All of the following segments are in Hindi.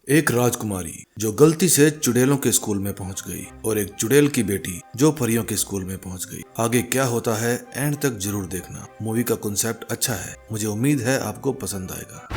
एक राजकुमारी जो गलती से चुड़ैलों के स्कूल में पहुंच गई और एक चुड़ैल की बेटी जो परियों के स्कूल में पहुंच गई। आगे क्या होता है एंड तक जरूर देखना। मूवी का कॉन्सेप्ट अच्छा है, मुझे उम्मीद है आपको पसंद आएगा।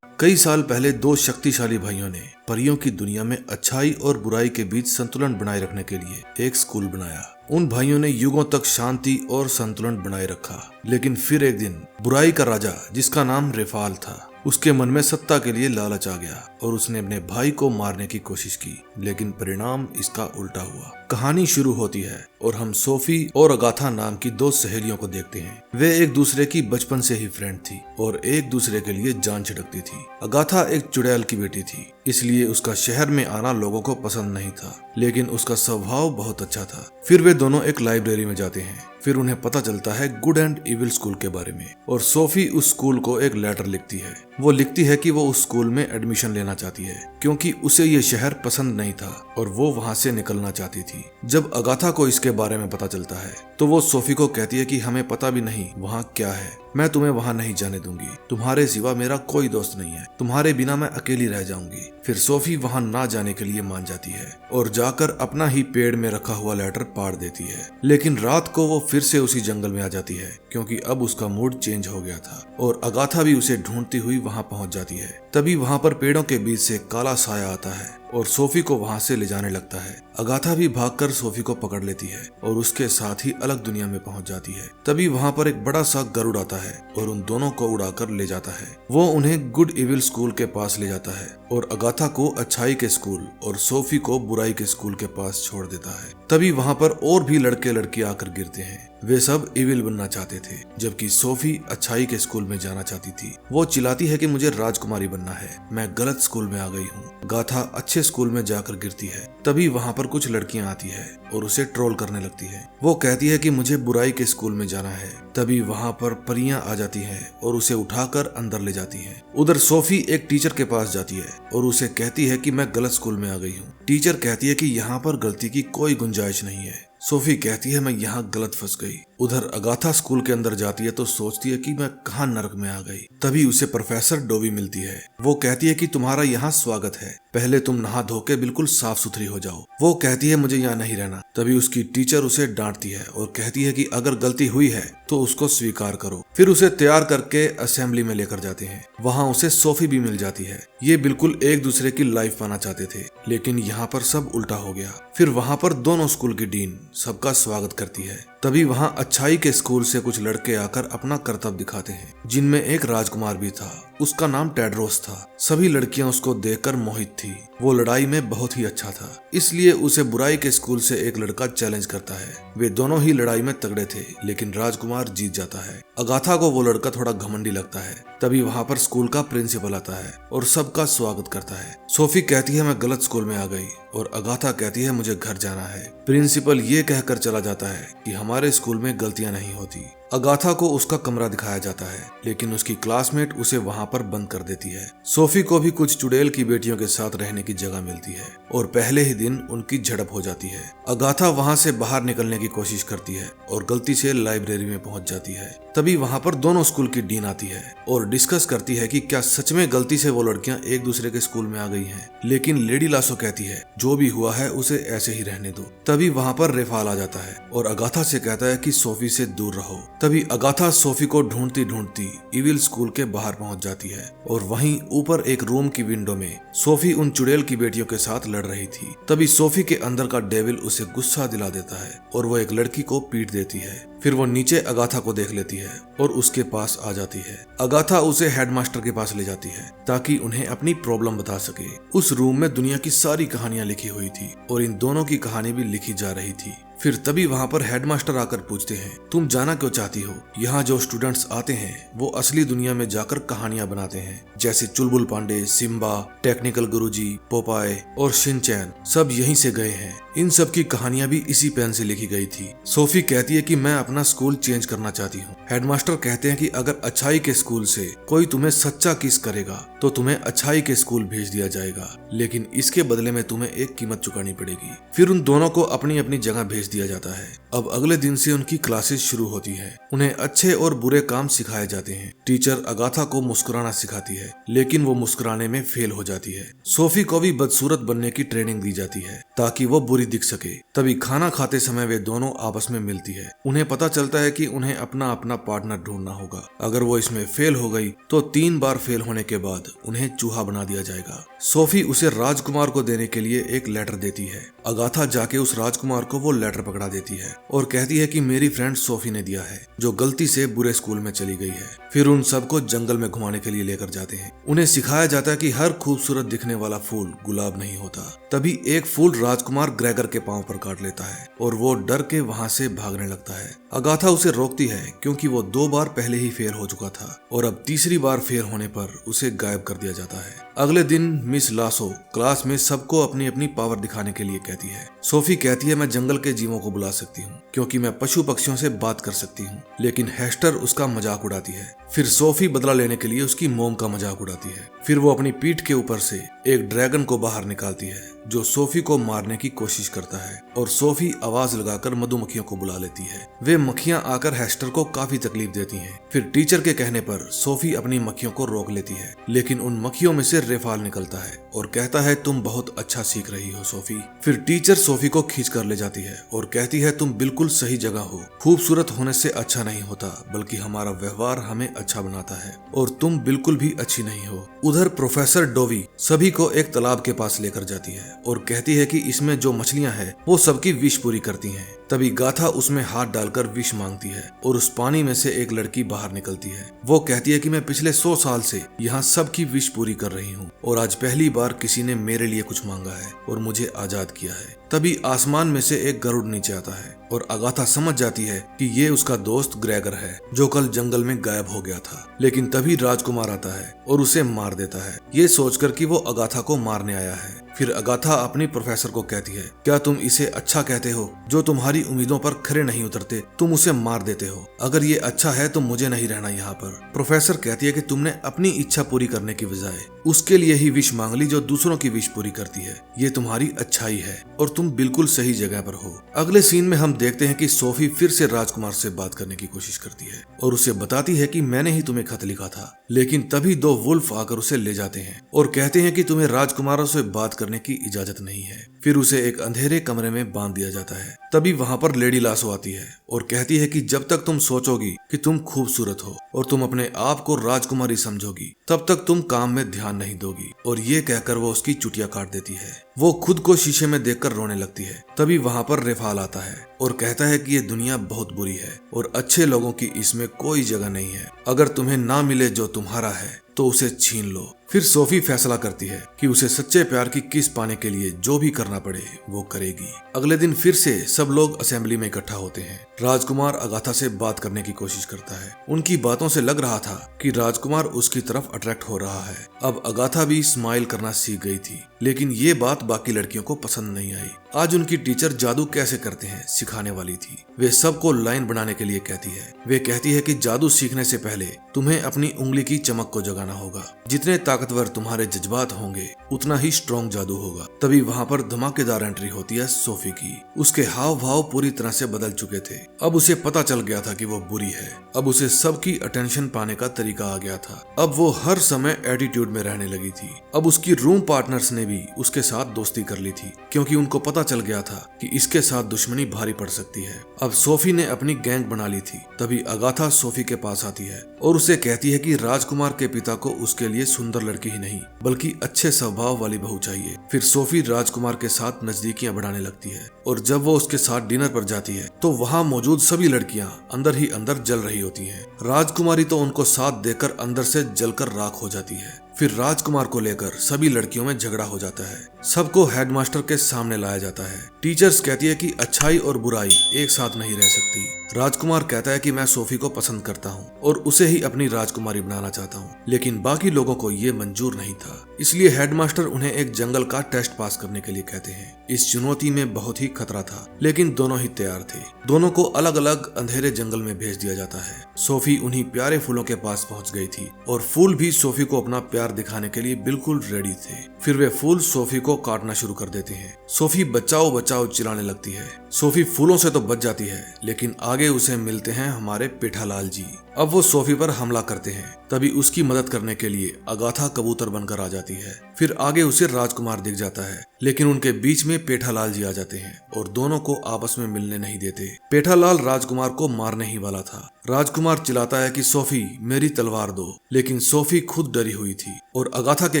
कई साल पहले दो शक्तिशाली भाइयों ने परियों की दुनिया में अच्छाई और बुराई के बीच संतुलन बनाए रखने के लिए एक स्कूल बनाया। उन भाइयों ने युगों तक शांति और संतुलन बनाए रखा, लेकिन फिर एक दिन बुराई का राजा, जिसका नाम रेफाल था, उसके मन में सत्ता के लिए लालच आ गया और उसने अपने भाई को मारने की कोशिश की, लेकिन परिणाम इसका उल्टा हुआ। कहानी शुरू होती है और हम सोफी और अगाथा नाम की दो सहेलियों को देखते हैं। वे एक दूसरे की बचपन से ही फ्रेंड थी और एक दूसरे के लिए जान छिड़कती थी। अगाथा एक चुड़ैल की बेटी थी, इसलिए उसका शहर में आना लोगों को पसंद नहीं था, लेकिन उसका स्वभाव बहुत अच्छा था। फिर वे दोनों एक लाइब्रेरी में जाते हैं। फिर उन्हें पता चलता है गुड एंड इविल स्कूल के बारे में और सोफी उस स्कूल को एक लेटर लिखती है। वो लिखती है कि वो उस स्कूल में एडमिशन लेना चाहती है क्योंकि उसे ये शहर पसंद नहीं था और वो वहाँ से निकलना चाहती थी। जब अगाथा को इसके बारे में पता चलता है तो वो सोफी को कहती है कि हमें पता भी नहीं वहाँ क्या है, मैं तुम्हें वहाँ नहीं जाने दूंगी, तुम्हारे सिवा मेरा कोई दोस्त नहीं है, तुम्हारे बिना मैं अकेली रह जाऊंगी। फिर सोफी वहाँ ना जाने के लिए मान जाती है और जाकर अपना ही पेड़ में रखा हुआ लेटर पाड़ देती है। लेकिन रात को वो फिर से उसी जंगल में आ जाती है क्योंकि अब उसका मूड चेंज हो गया था और अगाथा भी उसे ढूंढती हुई वहाँ पहुँच जाती है। तभी वहाँ पर पेड़ों के बीच से काला साया आता है और सोफी को वहाँ से ले जाने लगता है। अगाथा भी भागकर सोफी को पकड़ लेती है और उसके साथ ही अलग दुनिया में पहुँच जाती है। तभी वहाँ पर एक बड़ा सा गरुड़ आता है और उन दोनों को उड़ाकर ले जाता है। वो उन्हें गुड इविल स्कूल के पास ले जाता है और अगाथा को अच्छाई के स्कूल और सोफी को बुराई के स्कूल के पास छोड़ देता है। तभी वहाँ पर और भी लड़के लड़की आकर गिरते हैं। वे सब इविल बनना चाहते थे, जबकि सोफी अच्छाई के स्कूल में जाना चाहती थी। वो चिल्लाती है कि मुझे राजकुमारी बनना है, मैं गलत स्कूल में आ गई हूँ। गाथा अच्छे स्कूल में जाकर गिरती है। तभी वहाँ पर कुछ लड़कियाँ आती है और उसे ट्रोल करने लगती है। वो कहती है कि मुझे बुराई के स्कूल में जाना है। तभी वहाँ पर परियां आ जाती हैं और उसे उठाकर अंदर ले जाती हैं। उधर सोफी एक टीचर के पास जाती है और उसे कहती है कि मैं गलत स्कूल में आ गई हूँ। टीचर कहती है कि यहाँ पर गलती की कोई गुंजाइश नहीं है। सोफी कहती है मैं यहाँ गलत फंस गई। उधर अगाथा स्कूल के अंदर जाती है तो सोचती है कि मैं कहाँ नरक में आ गई। तभी उसे प्रोफेसर डोबी मिलती है। वो कहती है कि तुम्हारा यहाँ स्वागत है, पहले तुम नहा धो के बिल्कुल साफ सुथरी हो जाओ। वो कहती है मुझे यहाँ नहीं रहना। तभी उसकी टीचर उसे डांटती है और कहती है कि अगर गलती हुई है तो उसको स्वीकार करो। फिर उसे तैयार करके असेंबली में लेकर जाते हैं। वहाँ उसे सोफी भी मिल जाती है। ये बिल्कुल एक दूसरे की लाइफ पाना चाहते थे, लेकिन यहाँ पर सब उल्टा हो गया। फिर वहाँ पर दोनों स्कूल की डीन सबका स्वागत करती है। तभी वहाँ अच्छाई के स्कूल से कुछ लड़के आकर अपना करतब दिखाते हैं, जिनमें एक राजकुमार भी था। उसका नाम टेड्रोस था। सभी लड़कियां उसको देखकर मोहित थी। वो लड़ाई में बहुत ही अच्छा था, इसलिए उसे बुराई के स्कूल से एक लड़का चैलेंज करता है। वे दोनों ही लड़ाई में तगड़े थे, लेकिन राजकुमार जीत जाता है। अगाथा को वो लड़का थोड़ा घमंडी लगता है। तभी वहाँ पर स्कूल का प्रिंसिपल आता है और सबका स्वागत करता है। सोफी कहती है मैं गलत स्कूल में आ गई और अगाथा कहती है मुझे घर जाना है। प्रिंसिपल ये कहकर चला जाता है कि हमारे स्कूल में गलतियां नहीं होती। अगाथा को उसका कमरा दिखाया जाता है, लेकिन उसकी क्लासमेट उसे वहाँ पर बंद कर देती है। सोफी को भी कुछ चुड़ैल की बेटियों के साथ रहने की जगह मिलती है और पहले ही दिन उनकी झड़प हो जाती है। अगाथा वहाँ से बाहर निकलने की कोशिश करती है और गलती से लाइब्रेरी में पहुँच जाती है। तभी वहाँ पर दोनों स्कूल की डीन आती है और डिस्कस करती है कि क्या सच में गलती से वो लड़कियां एक दूसरे के स्कूल में आ गई हैं। लेकिन लेडी लासो कहती है जो भी हुआ है उसे ऐसे ही रहने दो। तभी वहाँ पर रेफाल आ जाता है और अगाथा से कहता है कि सोफी से दूर रहो। तभी अगाथा सोफी को ढूंढती ढूंढती इविल स्कूल के बाहर पहुंच जाती है और वहीं ऊपर एक रूम की विंडो में सोफी उन चुड़ैल की बेटियों के साथ लड़ रही थी। तभी सोफी के अंदर का डेविल उसे गुस्सा दिला देता है और वो एक लड़की को पीट देती है। फिर वो नीचे अगाथा को देख लेती है और उसके पास आ जाती है। अगाथा उसे हेडमास्टर के पास ले जाती है ताकि उन्हें अपनी प्रॉब्लम बता सके। उस रूम में दुनिया की सारी कहानियां लिखी हुई थी और इन दोनों की कहानी भी लिखी जा रही थी। फिर तभी वहाँ पर हेडमास्टर आकर पूछते हैं तुम जाना क्यों चाहती हो? यहाँ जो स्टूडेंट्स आते हैं वो असली दुनिया में जाकर कहानियां बनाते हैं, जैसे चुलबुल पांडे, सिम्बा, टेक्निकल गुरुजी, पोपाय और शिनचैन सब यहीं से गए हैं। इन सब की कहानियां भी इसी पेन से लिखी गई थी। सोफी कहती है कि मैं अपना स्कूल चेंज करना चाहती हूँ। हेडमास्टर कहते हैं कि अगर अच्छाई के स्कूल से कोई तुम्हें सच्चा किस करेगा तो तुम्हें अच्छाई के स्कूल भेज दिया जाएगा, लेकिन इसके बदले में तुम्हें एक कीमत चुकानी पड़ेगी। फिर उन दोनों को अपनी अपनी जगह भेज दिया जाता है। अब अगले दिन से उनकी क्लासेस शुरू होती है। उन्हें अच्छे और बुरे काम सिखाए जाते हैं। टीचर अगाथा को मुस्कुराना सिखाती है, लेकिन वो मुस्कुराने में फेल हो जाती है। सोफी को भी बदसूरत बनने की ट्रेनिंग दी जाती है ताकि वो बुरी दिख सके। तभी खाना खाते समय वे दोनों आपस में मिलती है। उन्हें पता चलता है कि उन्हें अपना अपना पार्टनर ढूंढना होगा। अगर वो इसमें फेल हो गई तो 3 बार फेल होने के बाद उन्हें चूहा बना दिया जाएगा। सोफी उसे राजकुमार को देने के लिए एक लेटर देती है। अगाथा जाके उस राजकुमार को वो लेटर पकड़ा देती है और कहती है कि मेरी फ्रेंड सोफी ने दिया है, जो गलती से बुरे स्कूल में चली गई है। फिर उन सबको जंगल में घुमाने के लिए लेकर जाते हैं। उन्हें सिखाया जाता है कि हर खूबसूरत दिखने वाला फूल गुलाब नहीं होता। तभी एक फूल राजकुमार ग्रेगर के पांव पर काट लेता है और वो डर के वहां से भागने लगता है। अगाथा उसे रोकती है क्योंकि वो 2 बार पहले ही फेल हो चुका था और अब तीसरी बार फेल होने पर उसे गायब कर दिया जाता है। अगले दिन मिस लासो क्लास में सबको अपनी अपनी पावर दिखाने के लिए कहती है। सोफी कहती है मैं जंगल के जीवों को बुला सकती हूँ क्योंकि मैं पशु पक्षियों से बात कर सकती हूँ, लेकिन हेस्टर उसका मजाक उड़ाती है। फिर सोफी बदला लेने के लिए उसकी मोम का मजाक उड़ाती है। फिर वो अपनी पीठ के ऊपर से एक ड्रैगन को बाहर निकालती है जो सोफी को मारने की कोशिश करता है और सोफी आवाज लगाकर मधुमक्खियों को बुला लेती है। वे मक्खियां आकर हेस्टर को काफी तकलीफ देती हैं। फिर टीचर के कहने पर सोफी अपनी मक्खियों को रोक लेती है, लेकिन उन मक्खियों में से रेफाल निकलता है और कहता है तुम बहुत अच्छा सीख रही हो सोफी। फिर टीचर सोफी को खींच कर ले जाती है और कहती है तुम बिल्कुल सही जगह हो। खूबसूरत होने से अच्छा नहीं होता, बल्कि हमारा व्यवहार हमें अच्छा बनाता है और तुम बिल्कुल भी अच्छी नहीं हो। उधर प्रोफेसर डोवी सभी को एक तालाब के पास लेकर जाती है और कहती है कि इसमें जो मछलियां हैं वो सबकी विश पूरी करती हैं। तभी गाथा उसमें हाथ डालकर विश मांगती है और उस पानी में से एक लड़की बाहर निकलती है। वो कहती है कि मैं पिछले 100 साल से यहाँ सबकी विश पूरी कर रही हूँ और आज पहली बार किसी ने मेरे लिए कुछ मांगा है और मुझे आजाद किया है। तभी आसमान में से एक गरुड़ नीचे आता है और अगाथा समझ जाती है कि ये उसका दोस्त ग्रेगर है जो कल जंगल में गायब हो गया था। लेकिन तभी राजकुमार आता है और उसे मार देता है, ये सोचकर कि वो अगाथा को मारने आया है। फिर अगाथा अपनी प्रोफेसर को कहती है क्या तुम इसे अच्छा कहते हो? जो तुम्हारी उम्मीदों पर खरे नहीं उतरते तुम उसे मार देते हो। अगर ये अच्छा है तो मुझे नहीं रहना यहाँ पर। प्रोफेसर कहती है कि तुमने अपनी इच्छा पूरी करने की बजाय उसके लिए ही विश मांग ली जो दूसरों की विश पूरी करती है। ये तुम्हारी अच्छाई है और तुम बिल्कुल सही जगह पर हो। अगले सीन में हम देखते हैं कि सोफी फिर से राजकुमार से बात करने की कोशिश करती है और उसे बताती है कि मैंने ही तुम्हें खत लिखा था। लेकिन तभी 2 वुल्फ आकर उसे ले जाते हैं और कहते हैं कि तुम्हें राजकुमारों से बात करने की इजाजत नहीं है। फिर उसे एक अंधेरे कमरे में बांध दिया जाता है। तभी वहाँ पर लेडी लासो आती है और कहती है कि जब तक तुम सोचोगी कि तुम खूबसूरत हो और तुम अपने आप को राजकुमारी समझोगी तब तक तुम काम में ध्यान नहीं दोगी। और ये कहकर वो उसकी चुटिया काट देती है। वो खुद को शीशे में देखकर रोने लगती है। तभी वहाँ पर रेफाल आता है और कहता है कि ये दुनिया बहुत बुरी है और अच्छे लोगों की इसमें कोई जगह नहीं है। अगर तुम्हें ना मिले जो तुम्हारा है तो उसे छीन लो। फिर सोफी फैसला करती है कि उसे सच्चे प्यार की किस पाने के लिए जो भी करना पड़े वो करेगी। अगले दिन फिर से सब लोग असेंबली में इकट्ठा होते हैं। राजकुमार अगाथा से बात करने की कोशिश करता है। उनकी बातों से लग रहा था कि राजकुमार उसकी तरफ अट्रैक्ट हो रहा है। अब अगाथा भी स्माइल करना सीख गई थी, लेकिन ये बात बाकी लड़कियों को पसंद नहीं आई। आज उनकी टीचर जादू कैसे करते हैं सिखाने वाली थी। वे सबको लाइन बनाने के लिए कहती है। वे कहती है कि जादू सीखने से पहले तुम्हें अपनी उंगली की चमक को जगाना होगा। जितने ताकतवर तुम्हारे जज्बात होंगे उतना ही स्ट्रॉन्ग जादू होगा। तभी वहाँ पर धमाकेदार एंट्री होती है सोफी की। उसके हाव भाव पूरी तरह से बदल चुके थे। अब उसे पता चल गया था कि वो बुरी है। अब उसे सबकी अटेंशन पाने का तरीका आ गया था। अब वो हर समय एटीट्यूड में रहने लगी थी। अब उसकी रूम पार्टनर्स ने भी उसके साथ दोस्ती कर ली थी क्योंकि उनको पता चल गया था कि इसके साथ दुश्मनी भारी पड़ सकती है। अब सोफी ने अपनी गैंग बना ली थी। तभी अगाथा सोफी के पास आती है और उसे कहती है कि राजकुमार के पिता को उसके लिए सुंदर लड़की ही नहीं बल्कि अच्छे स्वभाव वाली बहू चाहिए। फिर सोफी राजकुमार के साथ नजदीकियां बढ़ाने लगती है और जब वो उसके साथ डिनर पर जाती है तो वहाँ मौजूद सभी लड़कियां अंदर ही अंदर जल रही होती हैं। राजकुमारी तो उनको साथ देकर अंदर से जलकर राख हो जाती है। फिर राजकुमार को लेकर सभी लड़कियों में झगड़ा हो जाता है। सबको हेडमास्टर के सामने लाया जाता है। टीचर्स कहती है कि अच्छाई और बुराई एक साथ नहीं रह सकती। राजकुमार कहता है कि मैं सोफी को पसंद करता हूँ और उसे ही अपनी राजकुमारी बनाना चाहता हूँ, लेकिन बाकी लोगों को ये मंजूर नहीं था। इसलिए हेडमास्टर उन्हें एक जंगल का टेस्ट पास करने के लिए कहते हैं। इस चुनौती में बहुत ही खतरा था, लेकिन दोनों ही तैयार थे। दोनों को अलग अलग अंधेरे जंगल में भेज दिया जाता है। सोफी उन्हीं प्यारे फूलों के पास पहुंच गई थी और फूल भी सोफी को अपना प्यार दिखाने के लिए बिल्कुल रेडी थे। फिर वे फूल सोफी को काटना शुरू कर देते हैं। सोफी बचाओ बचाओ चिल्लाने लगती है। सोफी फूलों से तो बच जाती है, लेकिन आगे उसे मिलते हैं हमारे पेठालाल जी। अब वो सोफी पर हमला करते हैं। तभी उसकी मदद करने के लिए अगाथा कबूतर बनकर आ जाती है। फिर आगे उसे राजकुमार दिख जाता है, लेकिन उनके बीच में पेठालाल जी आ जाते हैं और दोनों को आपस में मिलने नहीं देते। पेठालाल राजकुमार को मारने ही वाला था। राजकुमार चिल्लाता है कि सोफी मेरी तलवार दो, लेकिन सोफी खुद डरी हुई थी और अगाथा के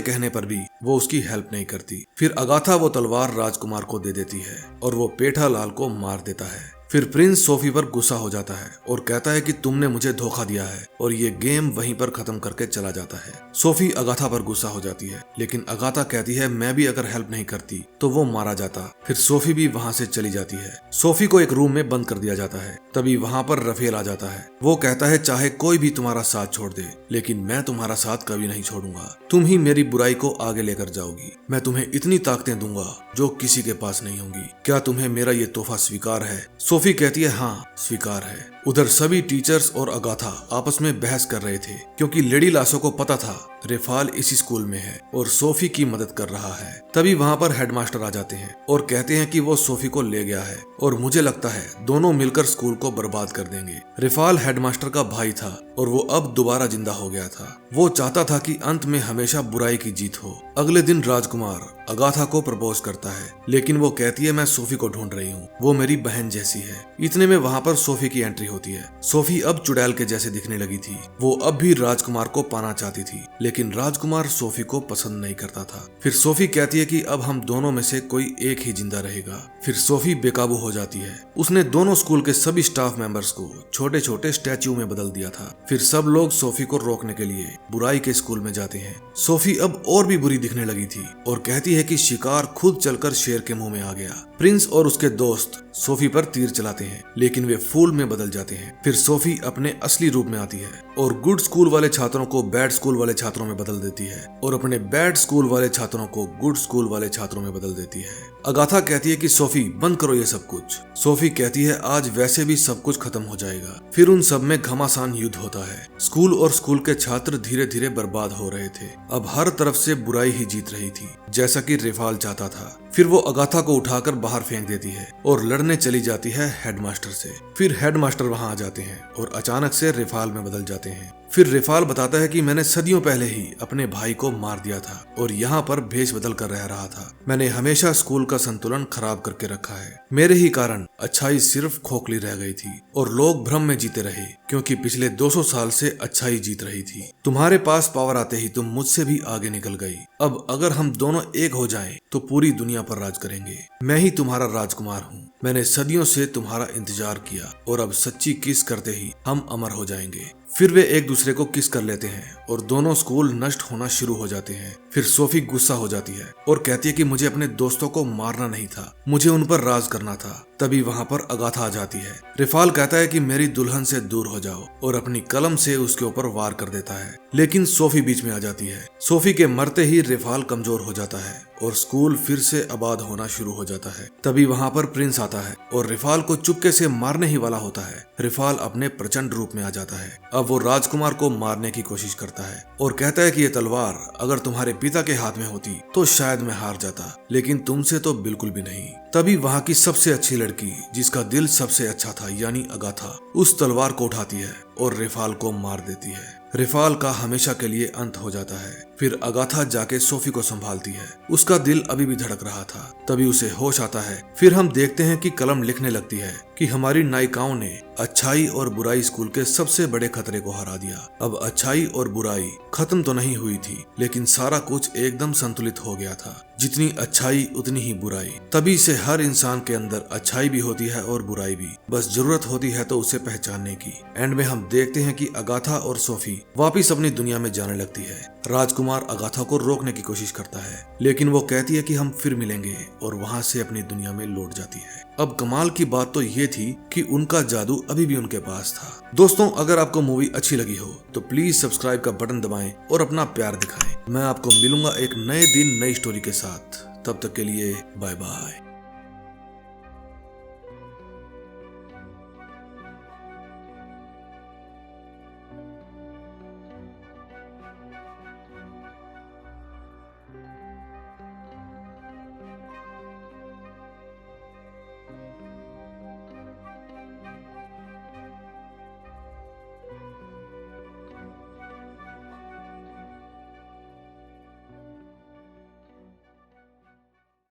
कहने पर भी वो उसकी हेल्प नहीं करती। फिर अगाथा वो तलवार राजकुमार को दे देती है और वो पेठालाल को मार देता है। फिर प्रिंस सोफी पर गुस्सा हो जाता है और कहता है कि तुमने मुझे धोखा दिया है, और ये गेम वहीं पर खत्म करके चला जाता है। सोफी अगाथा पर गुस्सा हो जाती है, लेकिन अगाथा कहती है मैं भी अगर हेल्प नहीं करती तो वो मारा जाता। फिर सोफी भी वहाँ से चली जाती है। सोफी को एक रूम में बंद कर दिया जाता है। तभी वहाँ पर रफेल आ जाता है। वो कहता है चाहे कोई भी तुम्हारा साथ छोड़ दे, लेकिन मैं तुम्हारा साथ कभी नहीं छोड़ूंगा। तुम ही मेरी बुराई को आगे लेकर जाओगी। मैं तुम्हें इतनी ताकतें दूंगा जो किसी के पास नहीं होंगी। क्या तुम्हें मेरा ये तोहफा स्वीकार है? सोफी कहती है हाँ स्वीकार है। उधर सभी टीचर्स और अगाथा आपस में बहस कर रहे थे, क्योंकि लेडी लासो को पता था रेफाल इसी स्कूल में है और सोफी की मदद कर रहा है। तभी वहाँ पर हेडमास्टर आ जाते हैं और कहते हैं कि वो सोफी को ले गया है और मुझे लगता है दोनों मिलकर स्कूल को बर्बाद कर देंगे। रेफाल हेडमास्टर का भाई था और वो अब दोबारा जिंदा हो गया था। वो चाहता था कि अंत में हमेशा बुराई की जीत हो। अगले दिन राजकुमार अगाथा को प्रपोज करता है, लेकिन वो कहती है मैं सोफी को ढूंढ रही हूँ, वो मेरी बहन जैसी है। इतने में वहाँ पर सोफी की एंट्री होती है। सोफी अब चुड़ैल के जैसे दिखने लगी थी। वो अब भी राजकुमार को पाना चाहती थी, लेकिन राजकुमार सोफी को पसंद नहीं करता था। फिर सोफी कहती है कि अब हम दोनों में से कोई एक ही जिंदा रहेगा। फिर सोफी बेकाबू हो जाती है। उसने दोनों स्कूल के सभी स्टाफ मेंबर्स को छोटे छोटे स्टैच्यू में बदल दिया था। फिर सब लोग सोफी को रोकने के लिए बुराई के स्कूल में जाते हैं। सोफी अब और भी बुरी दिखने लगी थी और कहती है कि शिकार खुद चलकर शेर के मुंह में आ गया। प्रिंस और उसके दोस्त सोफी पर तीर चलाते हैं, लेकिन वे फूल में बदल जाते हैं। फिर सोफी अपने असली रूप में आती है और गुड स्कूल वाले छात्रों को बैड स्कूल वाले छात्रों में बदल देती है और अपने बैड स्कूल वाले छात्रों को गुड स्कूल वाले छात्रों में बदल देती है। अगाथा कहती है कि सोफी बंद करो ये सब कुछ। सोफी कहती है आज वैसे भी सब कुछ खत्म हो जाएगा। फिर उन सब में घमासान युद्ध होता है। स्कूल और स्कूल के छात्र धीरे धीरे बर्बाद हो रहे थे। अब हर तरफ से बुराई ही जीत रही थी, जैसा कि रेफाल चाहता था। फिर वो अगाथा को उठाकर बाहर फेंक देती है और लड़ने चली जाती है हेडमास्टर से। फिर हेडमास्टर वहां आ जाते हैं और अचानक से रेफाल में बदल जाते हैं। फिर रेफाल बताता है कि मैंने सदियों पहले ही अपने भाई को मार दिया था और यहाँ पर भेष बदल कर रह रहा था। मैंने हमेशा स्कूल का संतुलन खराब करके रखा है। मेरे ही कारण अच्छाई सिर्फ खोखली रह गई थी और लोग भ्रम में जीते रहे, क्योंकि पिछले 200 साल से अच्छाई जीत रही थी। तुम्हारे पास पावर आते ही तुम मुझसे भी आगे निकल गई। अब अगर हम दोनों एक हो जाएं, तो पूरी दुनिया पर राज करेंगे। मैं ही तुम्हारा राजकुमार हूँ। मैंने सदियों से तुम्हारा इंतजार किया और अब सच्ची किस करते ही हम अमर हो जाएंगे। फिर वे एक दूसरे को किस कर लेते हैं और दोनों स्कूल नष्ट होना शुरू हो जाते हैं। फिर सोफी गुस्सा हो जाती है और कहती है कि मुझे अपने दोस्तों को मारना नहीं था, मुझे उन पर राज करना था। तभी वहाँ पर अगाथा आ जाती है। रेफाल कहता है कि मेरी दुल्हन से दूर हो जाओ और अपनी कलम से उसके ऊपर वार कर देता है, लेकिन सोफी बीच में आ जाती है। सोफी के मरते ही रेफाल कमजोर हो जाता है और स्कूल फिर से आबाद होना शुरू हो जाता है। तभी वहाँ पर प्रिंस आता है और रेफाल को चुपके से मारने ही वाला होता है। रेफाल अपने प्रचंड रूप में आ जाता है। अब वो राजकुमार को मारने की कोशिश करता है और कहता है कि ये तलवार अगर तुम्हारे पिता के हाथ में होती तो शायद मैं हार जाता, लेकिन तुमसे तो बिल्कुल भी नहीं। तभी वहाँ की सबसे अच्छी लड़की, जिसका दिल सबसे अच्छा था, यानी अगाथा, उस तलवार को उठाती है और रेफाल को मार देती है। रेफाल का हमेशा के लिए अंत हो जाता है। फिर अगाथा जाके सोफी को संभालती है। उसका दिल अभी भी धड़क रहा था। तभी उसे होश आता है। फिर हम देखते हैं कि कलम लिखने लगती है कि हमारी नायिकाओं ने अच्छाई और बुराई स्कूल के सबसे बड़े खतरे को हरा दिया। अब अच्छाई और बुराई खत्म तो नहीं हुई थी, लेकिन सारा कुछ एकदम संतुलित हो गया था। जितनी अच्छाई उतनी ही बुराई। तभी से हर इंसान के अंदर अच्छाई भी होती है और बुराई भी, बस जरूरत होती है तो उसे पहचानने की। एंड में हम देखते हैं कि अगाथा और सोफी वापिस अपनी दुनिया में जाने लगती है। राजकुमार अगाथा को रोकने की कोशिश करता है, लेकिन वो कहती है कि हम फिर मिलेंगे, और वहां से अपनी दुनिया में लौट जाती है। अब कमाल की बात तो ये थी कि उनका जादू अभी भी उनके पास था। दोस्तों, अगर आपको मूवी अच्छी लगी हो तो प्लीज सब्सक्राइब का बटन दबाएं और अपना प्यार दिखाएं। मैं आपको मिलूंगा एक नए दिन नई स्टोरी के साथ। तब तक के लिए बाय बाय।